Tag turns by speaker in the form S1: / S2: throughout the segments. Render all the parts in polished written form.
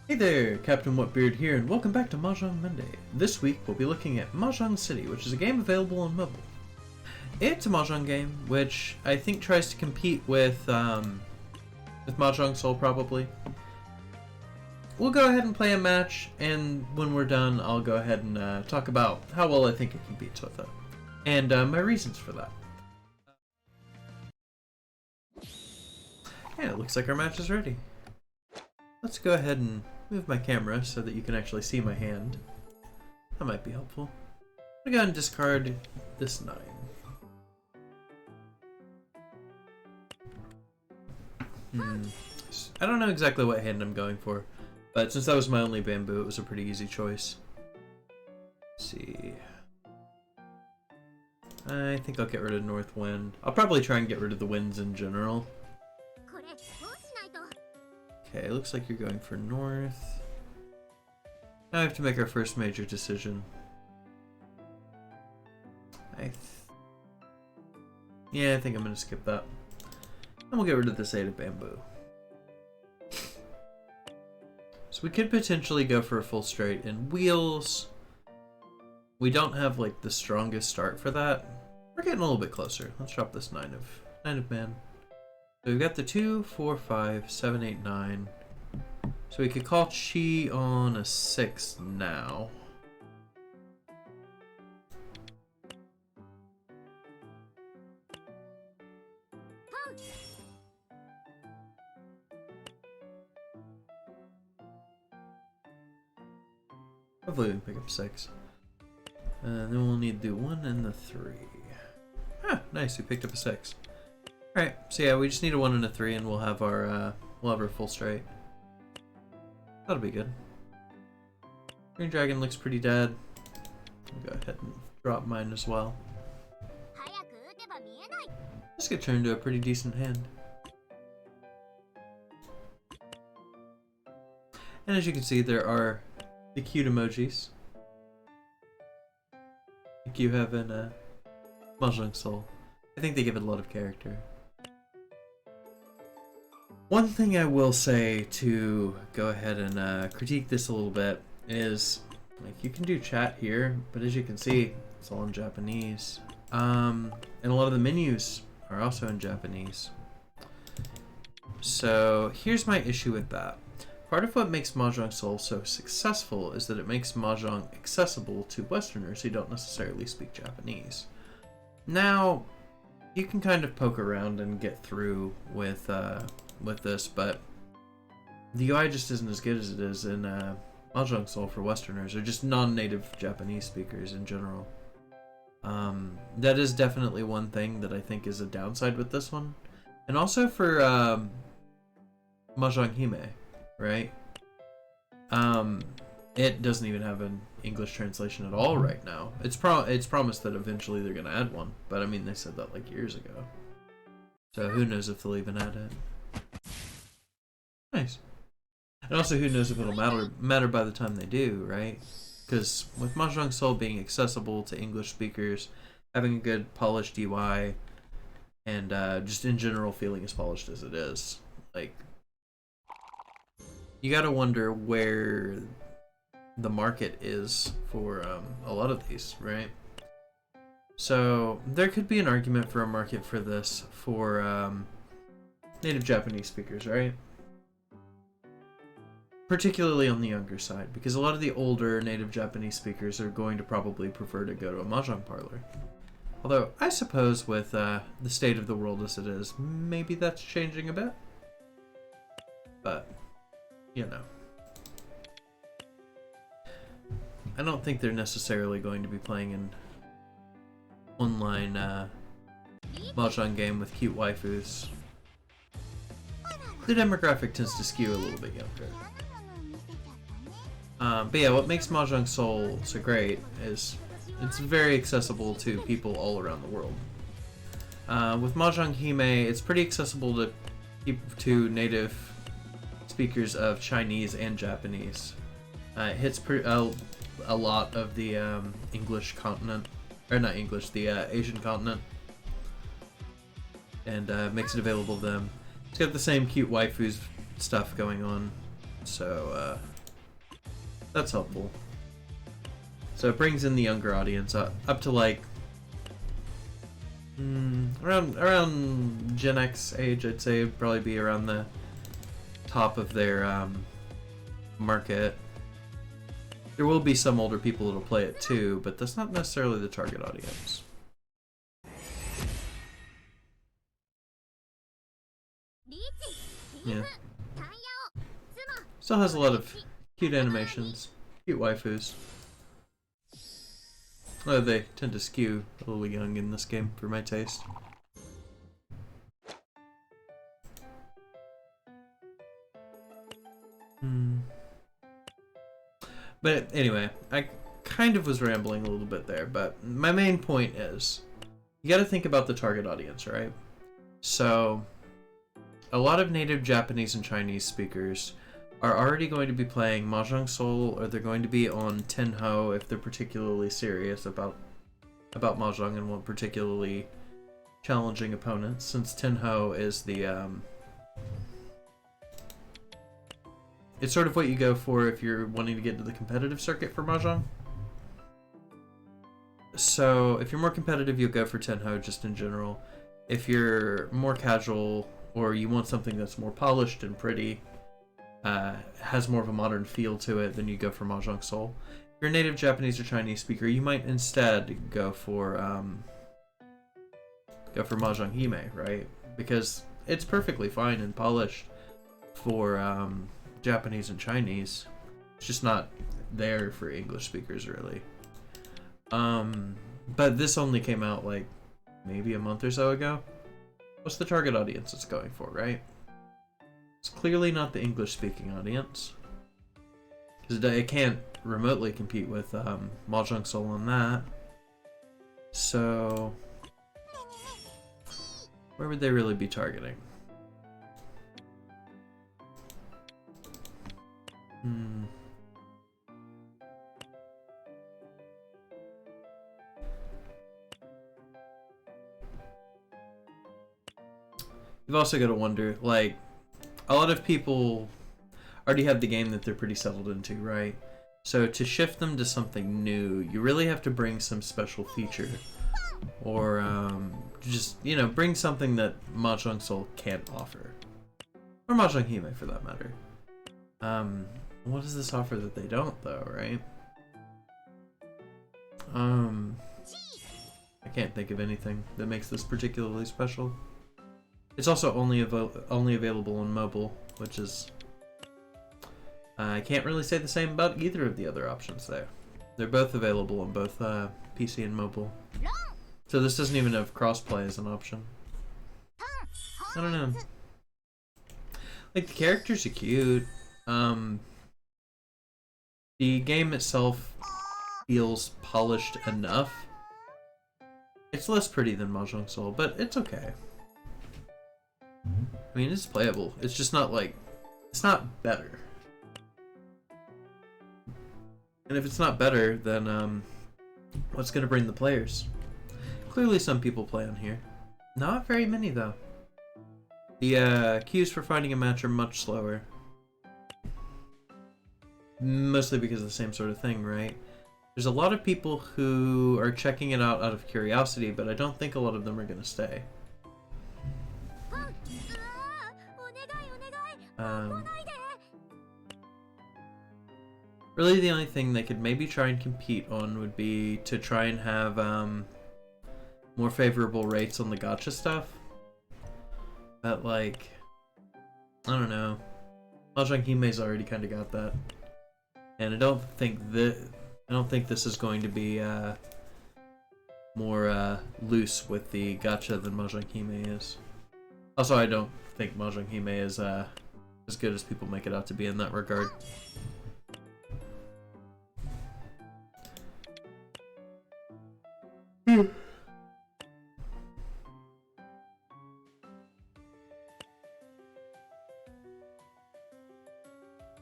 S1: Hey there, Captain Whatbeard here, and welcome back to Mahjong Monday. This week we'll be looking at Mahjong City, which is a game available on mobile. It's a Mahjong game, which I think tries to compete with Mahjong Soul, probably. We'll go ahead and play a match, and when we're done, I'll go ahead and talk about how well I think it competes with it, and my reasons for that. And it looks like our match is ready. Let's go ahead and move my camera so that you can actually see my hand. That might be helpful. I'm gonna go and discard this 9. I don't know exactly what hand I'm going for, but since that was my only bamboo, it was a pretty easy choice. Let's see. I think I'll get rid of North Wind. I'll probably try and get rid of the winds in general. Okay, looks like you're going for north. Now we have to make our first major decision. Yeah, I think I'm going to skip that. And we'll get rid of this 8 of bamboo. So we could potentially go for a full straight in wheels. We don't have like the strongest start for that. We're getting a little bit closer. Let's drop this 9 of man. So we've got the 2, 4, 5, 7, 8, 9. So we could call Chi on a 6 now. Hopefully we can pick up 6. And then we'll need the 1 and the 3. Ah, nice, we picked up a 6. Alright, so yeah, we just need a 1 and a 3 and we'll have our full straight. That'll be good. Green Dragon looks pretty dead. I'll go ahead and drop mine as well. This could turn into a pretty decent hand. And as you can see, there are the cute emojis like you have in Mahjong Soul. I think they give it a lot of character. One thing I will say to go ahead and critique this a little bit is, like, you can do chat here, but as you can see, it's all in Japanese. And a lot of the menus are also in Japanese. So here's my issue with that. Part of what makes Mahjong Soul so successful is that it makes Mahjong accessible to Westerners who don't necessarily speak Japanese. Now, you can kind of poke around and get through with this, but the UI just isn't as good as it is in Mahjong Soul for Westerners, or just non-native Japanese speakers in general. That is definitely one thing that I think is a downside with this one. And also for Mahjong Hime, right? It doesn't even have an English translation at all right now. It's promised that eventually they're going to add one, but I mean, they said that like years ago. So who knows if they'll even add it. Nice. And also, who knows if it'll matter by the time they do, right? Because with Mahjong Soul being accessible to English speakers, having a good polished UI, and just in general feeling as polished as it is, like, you gotta wonder where the market is for a lot of these, right? So there could be an argument for a market for this for native Japanese speakers, right? Particularly on the younger side, because a lot of the older native Japanese speakers are going to probably prefer to go to a mahjong parlor. Although, I suppose with the state of the world as it is, maybe that's changing a bit. But, you know. I don't think they're necessarily going to be playing an online mahjong game with cute waifus. The demographic tends to skew a little bit younger. But yeah, what makes Mahjong Soul so great is it's very accessible to people all around the world. With Mahjong Hime, it's pretty accessible to native speakers of Chinese and Japanese. It hits a lot of the English continent, or not English, the Asian continent, and makes it available to them. It's got the same cute waifus stuff going on So that's helpful. So it brings in the younger audience up to like around Gen X age. I'd say it'd probably be around the top of their market. There will be some older people that'll play it too, but that's not necessarily the target audience. Yeah. Still has a lot of cute animations, cute waifus. Oh, they tend to skew a little young in this game for my taste. But anyway, I kind of was rambling a little bit there, but my main point is you got to think about the target audience, right? So a lot of native Japanese and Chinese speakers are already going to be playing Mahjong Soul, or they're going to be on Tenho if they're particularly serious about Mahjong and want particularly challenging opponents, since Tenho is the it's sort of what you go for if you're wanting to get to the competitive circuit for Mahjong. So if you're more competitive, you'll go for Tenho just in general. If you're more casual, or you want something that's more polished and pretty, has more of a modern feel to it, then you go for Mahjong Soul. If you're a native Japanese or Chinese speaker, you might instead go for Mahjong Hime, right? Because it's perfectly fine and polished for Japanese and Chinese. It's just not there for English speakers, really. But this only came out like maybe a month or so ago. What's the target audience it's going for, right? It's clearly not the English-speaking audience, because it can't remotely compete with Mahjong Soul on that. So where would they really be targeting? You've also got to wonder, like, a lot of people already have the game that they're pretty settled into, right? So to shift them to something new, you really have to bring some special feature. Or just, you know, bring something that Mahjong Soul can't offer. Or Mahjong Hime, for that matter. What does this offer that they don't, though, right? I can't think of anything that makes this particularly special. It's also only available on mobile, which is... I can't really say the same about either of the other options there. They're both available on both PC and mobile. So this doesn't even have crossplay as an option. I don't know. Like, the characters are cute. The game itself feels polished enough. It's less pretty than Mahjong Soul, but it's okay. I mean, it's playable. It's just not like... It's not better. And if it's not better, then what's going to bring the players? Clearly some people play on here. Not very many, though. The queues for finding a match are much slower. Mostly because of the same sort of thing, right? There's a lot of people who are checking it out of curiosity, but I don't think a lot of them are going to stay. Really the only thing they could maybe try and compete on would be to try and have more favorable rates on the gacha stuff. But like, I don't know. Mahjong Hime's already kind of got that. And I don't think this is going to be more loose with the gacha than Mahjong Hime is. Also, I don't think Mahjong Hime is as good as people make it out to be in that regard.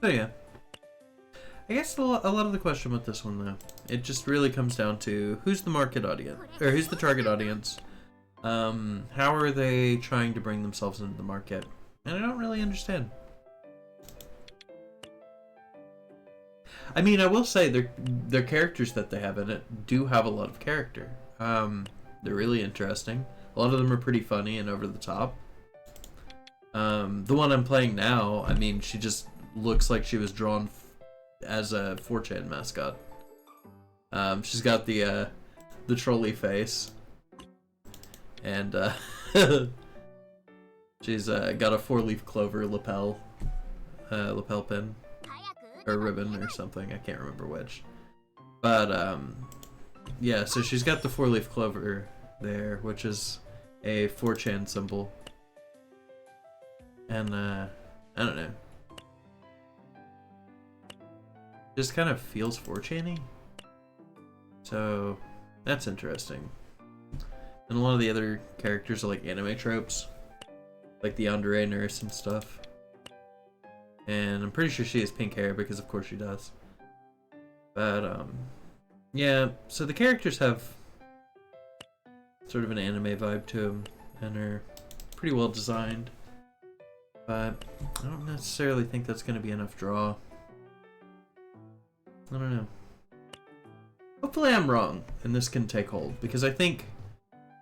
S1: So yeah, I guess a lot of the question with this one, though, it just really comes down to who's the market audience, or who's the target audience. How are they trying to bring themselves into the market? And I don't really understand. I mean, I will say their characters that they have in it do have a lot of character. They're really interesting. A lot of them are pretty funny and over the top. The one I'm playing now, I mean, she just looks like she was drawn as a 4chan mascot. She's got the trolley face, and she's got a 4-leaf clover lapel pin or ribbon or something. I can't remember which, but yeah. So she's got the 4-leaf clover there, which is a 4chan symbol, and I don't know. Just kind of feels 4chan-y. So that's interesting. And a lot of the other characters are like anime tropes, like the yandere nurse and stuff. And I'm pretty sure she has pink hair because of course she does. But yeah, so the characters have sort of an anime vibe to them and are pretty well designed. But I don't necessarily think that's going to be enough draw. I don't know. Hopefully I'm wrong and this can take hold, because I think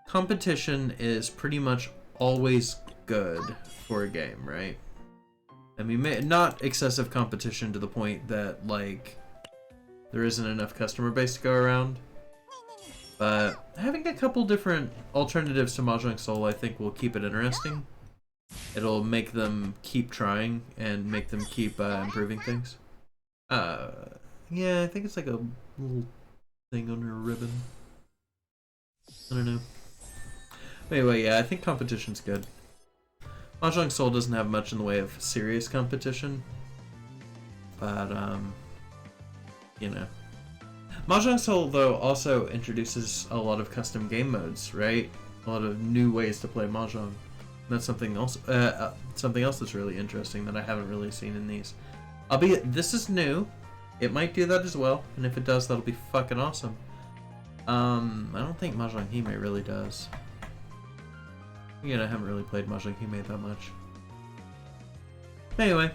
S1: competition is pretty much always good for a game, right? I mean, not excessive competition to the point that, like, there isn't enough customer base to go around. But having a couple different alternatives to Mahjong Soul, I think, will keep it interesting. It'll make them keep trying and make them keep improving things. Yeah, I think it's like a little thing on her ribbon. I don't know. Anyway, yeah, I think competition's good. Mahjong Soul doesn't have much in the way of serious competition. But, you know. Mahjong Soul, though, also introduces a lot of custom game modes, right? A lot of new ways to play Mahjong. And that's something else that's really interesting that I haven't really seen in these. Albeit, this is new. It might do that as well, and if it does, that'll be fucking awesome. I don't think Mahjong Hime really does. Again, I haven't really played Mahjong Hime that much. Anyway,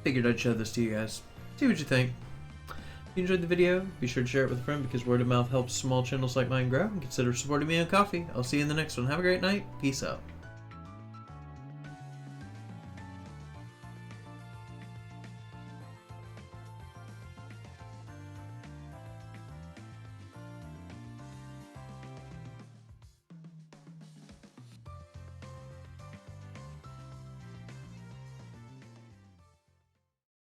S1: figured I'd show this to you guys. See what you think. If you enjoyed the video, be sure to share it with a friend because word of mouth helps small channels like mine grow, and consider supporting me on Ko-fi. I'll see you in the next one. Have a great night. Peace out.